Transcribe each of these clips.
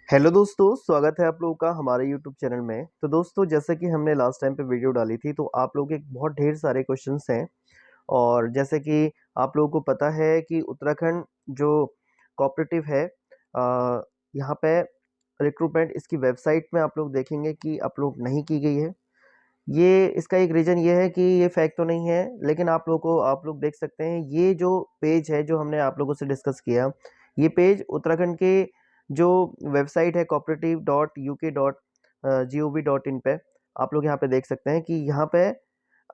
Hello दोस्तों, स्वागत है आप लोगों का हमारे यूट्यूब चैनल में। तो दोस्तों, जैसे कि हमने लास्ट टाइम पे वीडियो डाली थी तो आप लोग के बहुत ढेर सारे क्वेश्चंस हैं। और जैसे कि आप लोगों को पता है कि उत्तराखंड जो कोऑपरेटिव है, यहाँ पे रिक्रूटमेंट इसकी वेबसाइट में आप लोग देखेंगे कि अपलोड नहीं की गई है। ये इसका एक रीज़न ये है कि ये फैक्ट तो नहीं है, लेकिन आप लोग देख सकते हैं ये जो पेज है जो हमने आप लोगों से डिस्कस किया, ये पेज उत्तराखंड के जो वेबसाइट है cooperative.uk.gov.in पे आप लोग यहाँ पे देख सकते हैं कि यहाँ पे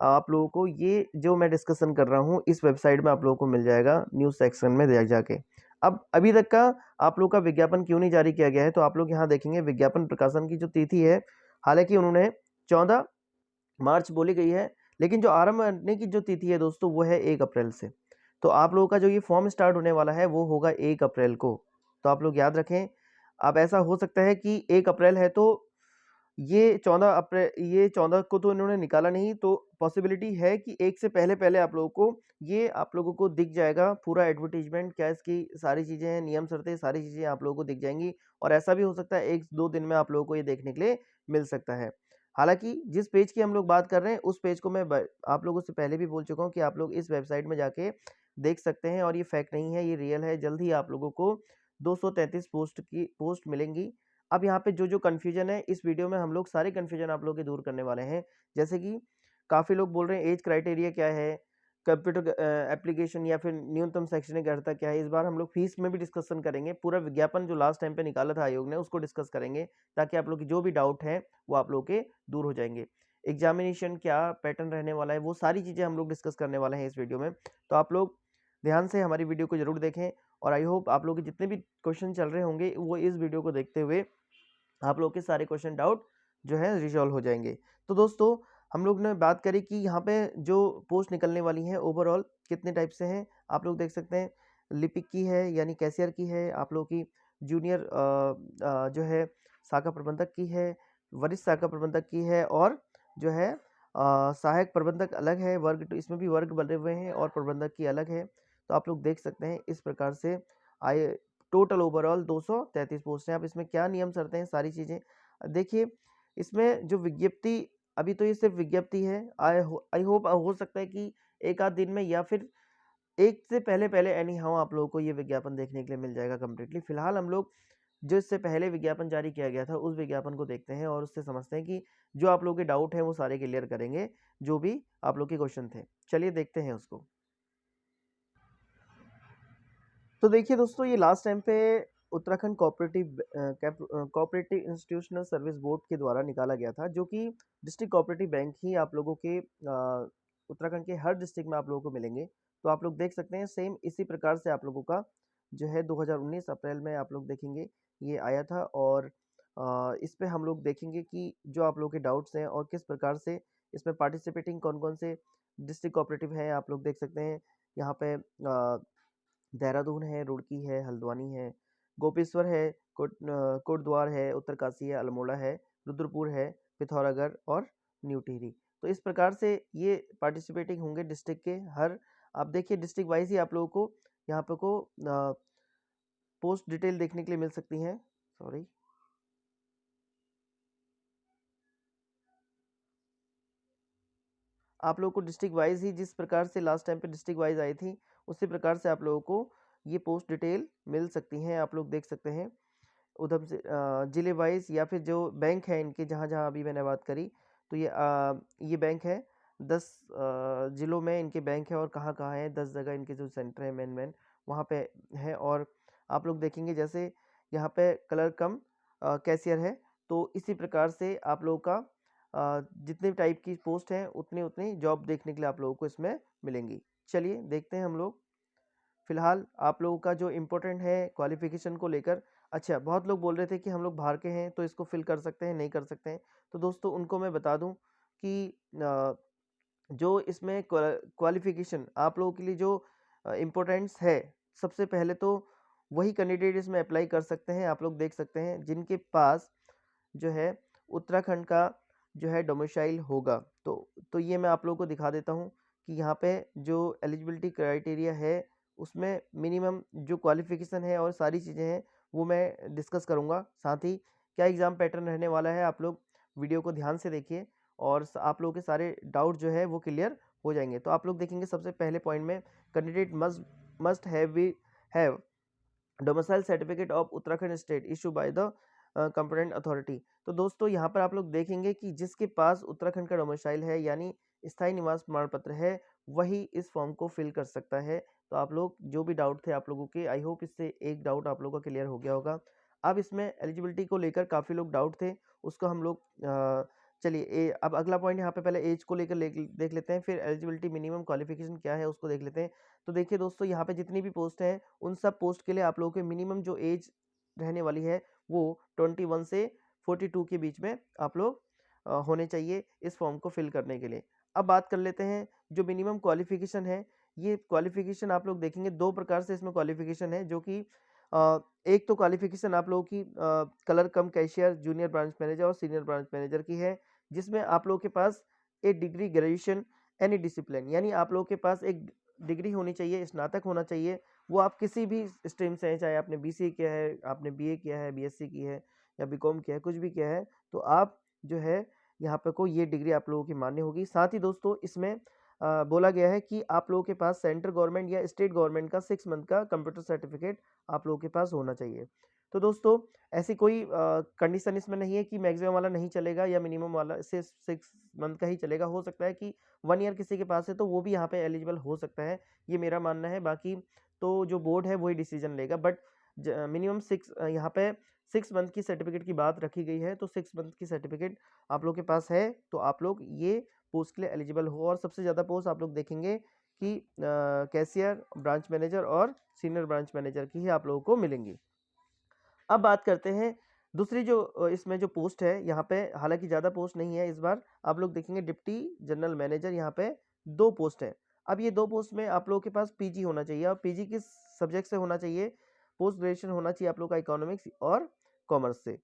आप लोगों को ये जो मैं डिस्कशन कर रहा हूँ इस वेबसाइट में आप लोगों को मिल जाएगा न्यूज़ सेक्शन में जाके। अब अभी तक का आप लोग का विज्ञापन क्यों नहीं जारी किया गया है, तो आप लोग यहाँ देखेंगे विज्ञापन प्रकाशन की जो तिथि है, हालांकि उन्होंने 14 मार्च बोली गई है, लेकिन जो आरंभ करने की जो तिथि है दोस्तों वो है 1 अप्रैल से। तो आप लोगों का जो ये फॉर्म स्टार्ट होने वाला है वो होगा 1 अप्रैल को। तो आप लोग याद रखें। अब ऐसा हो सकता है कि 1 अप्रैल है तो ये 14 को तो इन्होंने निकाला नहीं, तो पॉसिबिलिटी है कि 1 से पहले-पहले आप लोगों को दिख जाएगा पूरा एडवर्टाइज़मेंट, क्या इसकी सारी चीज़ें हैं, नियम शर्तें, सारी चीज़ें आप लोगों को दिख जाएँगी। और ऐसा भी हो सकता है 1-2 दिन में आप लोगों को ये देखने के लिए मिल सकता है। हालाँकि जिस पेज की हम लोग बात कर रहे हैं उस पेज को मैं ब आप लोगों से पहले भी बोल चुका हूँ कि आप लोग इस वेबसाइट में जाके देख सकते हैं, और ये फैक्ट नहीं है, ये रियल है। जल्द ही आप लोगों को 233 पोस्ट मिलेंगी। अब यहाँ पे जो कन्फ्यूजन है इस वीडियो में हम लोग सारे कन्फ्यूजन आप लोग के दूर करने वाले हैं। जैसे कि काफ़ी लोग बोल रहे हैं एज क्राइटेरिया क्या है, कंप्यूटर एप्लीकेशन या फिर न्यूनतम शैक्षणिक अर्हता क्या है। इस बार हम लोग फीस में भी डिस्कशन करेंगे, पूरा विज्ञापन जो लास्ट टाइम पे निकाला था आयोग ने उसको डिस्कस करेंगे, ताकि आप लोग की जो भी डाउट है वो आप लोग के दूर हो जाएंगे। एग्जामिनेशन क्या पैटर्न रहने वाला है, वो सारी चीज़ें हम लोग डिस्कस करने वाले हैं इस वीडियो में। तो आप लोग ध्यान से हमारी वीडियो को जरूर देखें, और आई होप आप लोग के जितने भी क्वेश्चन चल रहे होंगे वो इस वीडियो को देखते हुए आप लोग के सारे क्वेश्चन डाउट जो है रिजॉल्व हो जाएंगे। तो दोस्तों, हम लोग ने बात करी कि यहाँ पे जो पोस्ट निकलने वाली हैं ओवरऑल कितने टाइप से हैं, आप लोग देख सकते हैं। लिपिक की है यानी कैशियर की है, आप लोग की जूनियर जो है शाखा प्रबंधक की है, वरिष्ठ शाखा प्रबंधक की है, और जो है सहायक प्रबंधक अलग है। वर्ग तो इसमें भी वर्ग बने हुए हैं, और प्रबंधक की अलग है। तो आप लोग देख सकते हैं इस प्रकार से आए टोटल ओवरऑल 233 पोस्ट हैं। अब इसमें क्या नियम शर्तें हैं, सारी चीज़ें देखिए। इसमें जो विज्ञप्ति, अभी तो ये सिर्फ विज्ञप्ति है। आई होप हो सकता है कि एक आध दिन में या फिर एक से पहले एनी हाउ आप लोगों को ये विज्ञापन देखने के लिए मिल जाएगा कम्प्लीटली। फिलहाल हम लोग जो इससे पहले विज्ञापन जारी किया गया था उस विज्ञापन को देखते हैं, और उससे समझते हैं कि जो आप लोगों के डाउट हैं वो सारे क्लियर करेंगे, जो भी आप लोग के क्वेश्चन थे। चलिए देखते हैं उसको। तो देखिए दोस्तों, ये लास्ट टाइम पे Uttarakhand cooperative institutional service board के द्वारा निकाला गया था, जो कि डिस्ट्रिक्ट कोऑपरेटिव बैंक ही आप लोगों के उत्तराखंड के हर डिस्ट्रिक्ट में आप लोगों को मिलेंगे। तो आप लोग देख सकते हैं सेम इसी प्रकार से आप लोगों का जो है 2019 अप्रैल में आप लोग देखेंगे ये आया था। और इस पे हम लोग देखेंगे कि जो आप लोगों के डाउट्स हैं और किस प्रकार से इसमें पार्टिसिपेटिंग कौन कौन से डिस्ट्रिक्ट कोऑपरेटिव हैं आप लोग देख सकते हैं। यहाँ पे देहरादून है, रुड़की है, हल्द्वानी है, गोपेश्वर है, कोटद्वार है, उत्तरकाशी है, अल्मोड़ा है, रुद्रपुर है, पिथौरागढ़ और न्यू टिहरी। तो इस प्रकार से ये पार्टिसिपेटिंग होंगे डिस्ट्रिक्ट के हर। आप देखिए डिस्ट्रिक्ट वाइज ही आप लोगों को यहाँ पे को पोस्ट डिटेल देखने के लिए मिल सकती हैं। सॉरी, आप लोगों को डिस्ट्रिक्ट वाइज ही जिस प्रकार से लास्ट टाइम पे डिस्ट्रिक्ट वाइज आई थी उसी प्रकार से आप लोगों को ये पोस्ट डिटेल मिल सकती हैं। आप लोग देख सकते हैं उधम से जिले वाइज या फिर जो बैंक है इनके, जहाँ जहाँ अभी मैंने बात करी। तो ये बैंक है 10 जिलों में इनके बैंक है, और कहाँ कहाँ है 10 जगह इनके जो सेंटर है मेन मेन वहाँ पे है। और आप लोग देखेंगे जैसे यहाँ पे कलर कम कैशियर है। तो इसी प्रकार से आप लोगों का जितने टाइप की पोस्ट हैं उतनी उतनी जॉब देखने के लिए आप लोगों को इसमें मिलेंगी। चलिए देखते हैं हम लोग। फिलहाल आप लोगों का जो इम्पोर्टेंट है क्वालिफिकेशन को लेकर। अच्छा, बहुत लोग बोल रहे थे कि हम लोग बाहर के हैं तो इसको फिल कर सकते हैं, नहीं कर सकते हैं। तो दोस्तों उनको मैं बता दूं कि जो इसमें क्वालिफिकेशन आप लोगों के लिए जो इम्पोर्टेंस है, सबसे पहले तो वही कैंडिडेट इसमें अप्लाई कर सकते हैं। आप लोग देख सकते हैं जिनके पास जो है उत्तराखंड का जो है डोमिसाइल होगा। तो ये मैं आप लोगों को दिखा देता हूँ कि यहाँ पे जो एलिजिबिलिटी क्राइटेरिया है उसमें मिनिमम जो क्वालिफिकेशन है और सारी चीज़ें हैं वो मैं डिस्कस करूँगा। साथ ही क्या एग्ज़ाम पैटर्न रहने वाला है, आप लोग वीडियो को ध्यान से देखिए और आप लोगों के सारे डाउट जो है वो क्लियर हो जाएंगे। तो आप लोग देखेंगे सबसे पहले पॉइंट में candidate must must have domicile certificate of Uttarakhand state issue by the competent authority. तो दोस्तों यहाँ पर आप लोग देखेंगे कि जिसके पास उत्तराखंड का डोमिसाइल है यानी स्थायी निवास प्रमाण पत्र है, वही इस फॉर्म को फिल कर सकता है। तो आप लोग जो भी डाउट थे आप लोगों के, आई होप इससे एक डाउट आप लोगों का क्लियर हो गया होगा। अब इसमें एलिजिबिलिटी को लेकर काफ़ी लोग डाउट थे, उसको हम लोग चलिए अब अगला पॉइंट यहाँ पे पहले एज को लेकर देख लेते हैं, फिर एलिजिबिलिटी मिनिमम क्वालिफिकेशन क्या है उसको देख लेते हैं। तो देखिए दोस्तों यहाँ पे जितनी भी पोस्ट हैं उन सब पोस्ट के लिए आप लोगों के मिनिमम जो एज रहने वाली है वो 21 से 42 के बीच में आप लोग होने चाहिए इस फॉर्म को फिल करने के लिए। अब बात कर लेते हैं जो मिनिमम क्वालिफिकेशन है। ये क्वालिफिकेशन आप लोग देखेंगे दो प्रकार से इसमें क्वालिफिकेशन है, जो कि एक तो क्वालिफिकेशन आप लोगों की कलर कम कैशियर जूनियर ब्रांच मैनेजर और सीनियर ब्रांच मैनेजर की है, जिसमें आप लोगों के पास एक डिग्री ग्रेजुएशन एनी डिसिप्लिन, यानी आप लोगों के पास एक डिग्री होनी चाहिए, स्नातक होना चाहिए। वो आप किसी भी स्ट्रीम से हैं, चाहे आपने बीसीए किया है, आपने बीए किया है, बीएससी की है या बीकॉम किया है, कुछ भी किया है, तो आप जो है यहाँ पे को ये डिग्री आप लोगों की मान्य होगी। साथ ही दोस्तों इसमें बोला गया है कि आप लोगों के पास सेंट्रल गवर्नमेंट या स्टेट गवर्नमेंट का 6 मंथ का कंप्यूटर सर्टिफिकेट आप लोगों के पास होना चाहिए। तो दोस्तों ऐसी कोई कंडीशन इसमें नहीं है कि मैक्सिमम वाला नहीं चलेगा या मिनिमम वाला से 6 मंथ का ही चलेगा। हो सकता है कि 1 ईयर किसी के पास है तो वो भी यहाँ पे एलिजिबल हो सकता है, ये मेरा मानना है। बाकी तो जो बोर्ड है वही डिसीजन लेगा, बट मिनिमम 6 यहाँ पे 6 मंथ की सर्टिफिकेट की बात रखी गई है। तो 6 मंथ की सर्टिफिकेट आप लोग के पास है तो आप लोग ये पोस्ट के लिए एलिजिबल हो। और सबसे ज़्यादा पोस्ट आप लोग देखेंगे कि कैशियर, ब्रांच मैनेजर और सीनियर ब्रांच मैनेजर की ही आप लोगों को मिलेंगी। अब बात करते हैं दूसरी जो इसमें जो पोस्ट है, यहाँ पे हालांकि ज़्यादा पोस्ट नहीं है इस बार। आप लोग देखेंगे डिप्टी जनरल मैनेजर, यहाँ पे 2 पोस्ट है। अब ये 2 पोस्ट में आप लोगों के पास पीजी होना चाहिए, और पीजी किस सब्जेक्ट से होना चाहिए? पोस्ट ग्रेजुएशन होना चाहिए आप लोग का इकोनॉमिक्स और कॉमर्स से।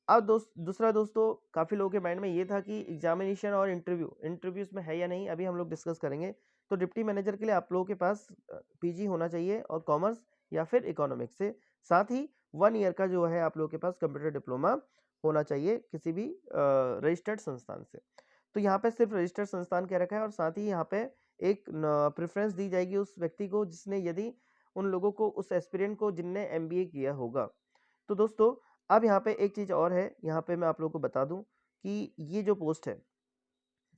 अब दूसरा दोस्तों काफ़ी लोगों के माइंड में ये था कि एग्जामिनेशन और इंटरव्यू इसमें है या नहीं, अभी हम लोग डिस्कस करेंगे। तो डिप्टी मैनेजर के लिए आप लोगों के पास पीजी होना चाहिए और कॉमर्स या फिर इकोनॉमिक्स से। साथ ही 1 ईयर का जो है आप लोगों के पास कंप्यूटर डिप्लोमा होना चाहिए किसी भी रजिस्टर्ड संस्थान से। तो यहाँ पे सिर्फ रजिस्टर्ड संस्थान कह रखा है, और साथ ही यहाँ पे एक प्रेफरेंस दी जाएगी उस व्यक्ति को जिसने, यदि उन लोगों को, उस एस्पिरेंट को जिनने एमबीए किया होगा। तो दोस्तों अब यहाँ पे एक चीज़ और है, यहाँ पे मैं आप लोगों को बता दूं कि ये जो पोस्ट है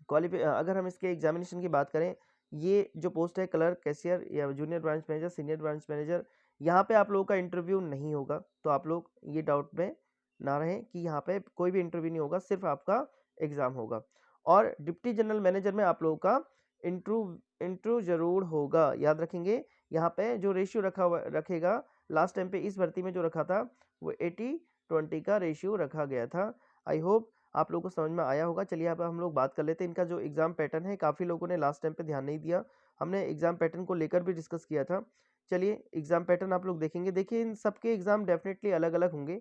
अगर हम इसके एग्जामिनेशन की बात करें, ये जो पोस्ट है क्लर्क, कैशियर या junior branch manager, senior branch manager, यहाँ पे आप लोगों का इंटरव्यू नहीं होगा। तो आप लोग ये डाउट में ना रहें कि यहाँ पे कोई भी इंटरव्यू नहीं होगा, सिर्फ आपका एग्जाम होगा। और डिप्टी जनरल मैनेजर में आप लोगों का इंटरव्यू जरूर होगा, याद रखेंगे। यहाँ पे जो रेशियो रखेगा, लास्ट टाइम पे इस भर्ती में जो रखा था वो 80-20 का रेशियो रखा गया था। आई होप आप लोगों को समझ में आया होगा। चलिए अब हम लोग बात कर लेते हैं इनका जो एग्जाम पैटर्न है। काफ़ी लोगों ने लास्ट टाइम पे ध्यान नहीं दिया, हमने एग्जाम पैटर्न को लेकर भी डिस्कस किया था। चलिए एग्जाम पैटर्न आप लोग देखेंगे, देखिए इन सबके एग्जाम डेफिनेटली अलग अलग होंगे,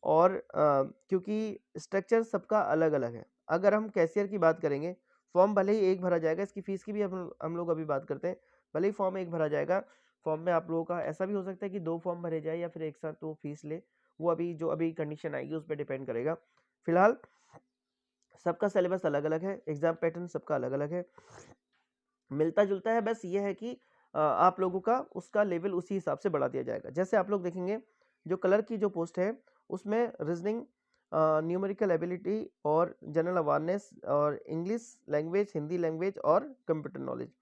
और क्योंकि स्ट्रक्चर सबका अलग अलग है। अगर हम कैशियर की बात करेंगे, फॉर्म भले ही एक भरा जाएगा, इसकी फीस की भी हम लोग अभी बात करते हैं। भले ही फॉर्म एक भरा जाएगा, फॉर्म में आप लोगों का ऐसा भी हो सकता है कि 2 फॉर्म भरे जाए या फिर एक साथ वो फीस ले, वो अभी कंडीशन आएगी उस पर डिपेंड करेगा। फिलहाल सबका सिलेबस अलग अलग है, एग्जाम पैटर्न सबका अलग अलग है, मिलता जुलता है, बस ये है कि आप लोगों का उसका लेवल उसी हिसाब से बढ़ा दिया जाएगा। जैसे आप लोग देखेंगे जो क्लर्क की जो पोस्ट है उसमें रीजनिंग, न्यूमेरिकल एबिलिटी और जनरल अवेयरनेस और इंग्लिश लैंग्वेज, हिंदी लैंग्वेज और कंप्यूटर नॉलेज।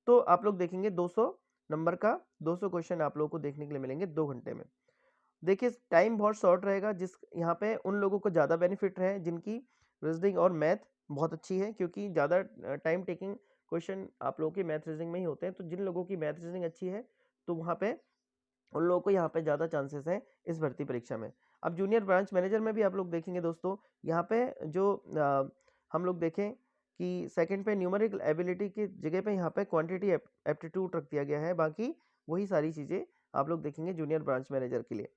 तो आप लोग देखेंगे 200 नंबर का 200 क्वेश्चन आप लोगों को देखने के लिए मिलेंगे 2 घंटे में। देखिए टाइम बहुत शॉर्ट रहेगा, जिस यहाँ पे उन लोगों को ज़्यादा बेनिफिट है जिनकी रीजनिंग और मैथ बहुत अच्छी है, क्योंकि ज़्यादा टाइम टेकिंग क्वेश्चन आप लोगों की मैथ रीजनिंग में ही होते हैं। तो जिन लोगों की मैथ रीजनिंग अच्छी है तो वहाँ पे उन लोगों को यहाँ पे ज़्यादा चांसेस हैं इस भर्ती परीक्षा में। अब जूनियर ब्रांच मैनेजर में भी आप लोग देखेंगे दोस्तों, यहाँ पे जो हम लोग देखें कि सेकंड पे न्यूमेरिकल एबिलिटी की जगह पे यहाँ पे क्वांटिटी एप्टीट्यूड रख दिया गया है, बाकी वही सारी चीज़ें आप लोग देखेंगे जूनियर ब्रांच मैनेजर के लिए।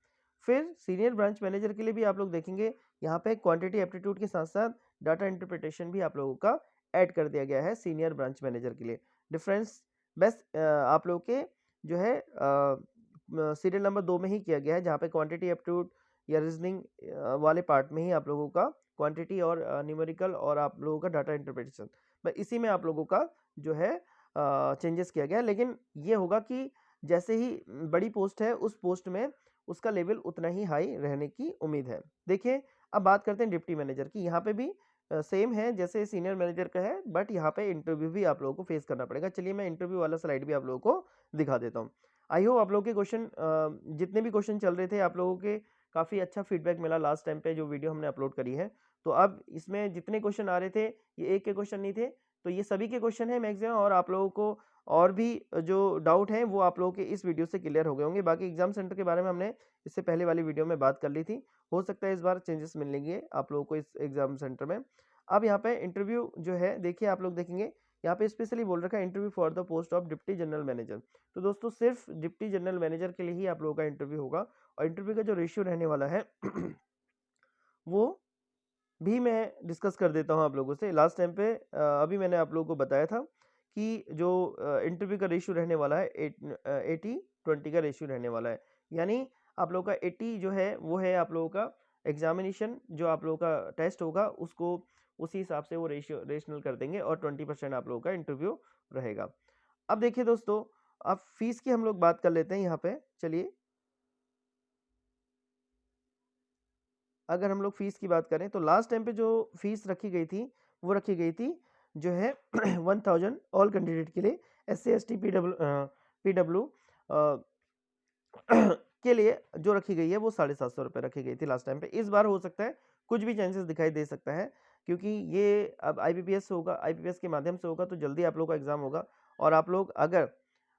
फिर सीनियर ब्रांच मैनेजर के लिए भी आप लोग देखेंगे यहाँ पे क्वांटिटी एप्टीट्यूड के साथ साथ डाटा इंटरप्रिटेशन भी आप लोगों का ऐड कर दिया गया है सीनियर ब्रांच मैनेजर के लिए। डिफरेंस बस आप लोगों के जो है सीरियल नंबर 2 में ही किया गया है, जहाँ पे क्वांटिटी एप्टीट्यूड या रीजनिंग वाले पार्ट में ही आप लोगों का क्वांटिटी और न्यूमेरिकल और आप लोगों का डाटा इंटरप्रिटेशन, बस इसी में आप लोगों का जो है चेंजेस किया गया है। लेकिन ये होगा कि जैसे ही बड़ी पोस्ट है उस पोस्ट में उसका लेवल उतना ही हाई रहने की उम्मीद है। देखिए, अब बात करते हैं डिप्टी मैनेजर की। यहाँ पे भी सेम है जैसे सीनियर मैनेजर का है, बट यहाँ पे इंटरव्यू भी आप लोगों को फेस करना पड़ेगा। चलिए मैं इंटरव्यू वाला स्लाइड भी आप लोगों को दिखा देता हूँ। आई होप आप लोगों के क्वेश्चन जितने भी क्वेश्चन चल रहे थे आप लोगों के काफ़ी अच्छा फीडबैक मिला लास्ट टाइम पे जो वीडियो हमने अपलोड करी है। तो अब इसमें जितने क्वेश्चन आ रहे थे ये एक के क्वेश्चन नहीं थे, तो ये सभी के क्वेश्चन है मैक्सिमम, और आप लोगों को और भी जो डाउट है वो आप लोगों के इस वीडियो से क्लियर हो गए होंगे। बाकी एग्जाम सेंटर के बारे में हमने इससे पहले वाली वीडियो में बात कर ली थी। हो सकता है इस बार चेंजेस मिलेंगे आप लोगों को इस एग्जाम सेंटर में। अब यहाँ पे इंटरव्यू जो है देखिए, आप लोग देखेंगे यहाँ पे स्पेशली बोल रखा है interview for the post of deputy general manager. तो दोस्तों सिर्फ डिप्टी जनरल मैनेजर के लिए ही आप लोगों का इंटरव्यू होगा, और इंटरव्यू का जो रेशियो रहने वाला है वो भी मैं डिस्कस कर देता हूँ आप लोगों से। लास्ट टाइम पे अभी मैंने आप लोगों को बताया था कि जो इंटरव्यू का रेशियो रहने वाला है 80-20 का रेशियो रहने वाला है। यानी आप लोगों का 80 जो है वो है आप लोगों का एग्जामिनेशन, जो आप लोगों का टेस्ट होगा उसको उसी हिसाब से वो रेशियो रेशनल कर देंगे, और 20% आप लोगों का इंटरव्यू रहेगा। अब देखिए दोस्तों, अब फीस की हम लोग बात कर लेते हैं यहाँ पे। चलिए, अगर हम लोग फीस की बात करें तो लास्ट टाइम पे जो फीस रखी गई थी वो रखी गई थी जो है 1000 ऑल कैंडिडेट के लिए, SC ST PW के लिए जो रखी गई है वो 750 रुपये रखी गई थी लास्ट टाइम पे। इस बार हो सकता है कुछ भी चेंजेस दिखाई दे सकता है, क्योंकि ये अब IBPS होगा, IBPS के माध्यम से होगा तो जल्दी आप लोग का एग्जाम होगा। और आप लोग अगर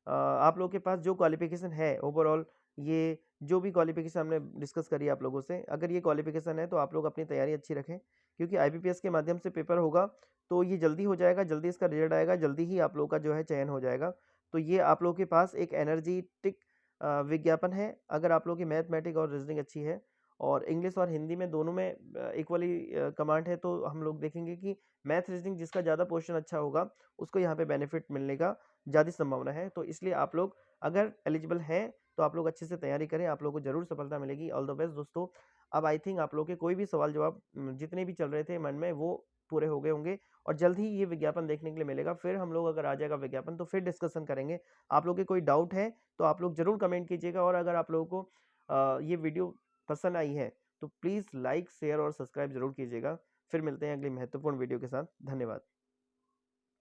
आप लोग के पास जो क्वालिफिकेशन है ओवरऑल, ये जो भी क्वालिफिकेशन हमने डिस्कस करी आप लोगों से, अगर ये क्वालिफिकेशन है तो आप लोग अपनी तैयारी अच्छी रखें, क्योंकि IBPS के माध्यम से पेपर होगा तो ये जल्दी हो जाएगा, जल्दी इसका रिजल्ट आएगा, जल्दी ही आप लोग का जो है चयन हो जाएगा। तो ये आप लोग के पास एक एनर्जेटिक विज्ञापन है। अगर आप लोग की मैथमेटिक और रीजनिंग अच्छी है और इंग्लिश और हिंदी में दोनों में इक्वली कमांड है, तो हम लोग देखेंगे कि मैथ रीजनिंग जिसका ज़्यादा पोर्शन अच्छा होगा उसको यहाँ पे बेनिफिट मिलने का ज़्यादा संभावना है। तो इसलिए आप लोग अगर एलिजिबल हैं तो आप लोग अच्छे से तैयारी करें, आप लोगों को ज़रूर सफलता मिलेगी। ऑल द बेस्ट दोस्तों। अब आई थिंक आप लोग के कोई भी सवाल जवाब जितने भी चल रहे थे मन में वो पूरे हो गए होंगे, और जल्द ही ये विज्ञापन देखने के लिए मिलेगा। फिर हम लोग अगर आ जाएगा विज्ञापन तो फिर डिस्कशन करेंगे। आप लोग के कोई डाउट है तो आप लोग ज़रूर कमेंट कीजिएगा, और अगर आप लोगों को ये वीडियो पसंद आई है तो प्लीज़ लाइक शेयर और सब्सक्राइब जरूर कीजिएगा। फिर मिलते हैं अगली महत्वपूर्ण वीडियो के साथ। धन्यवाद।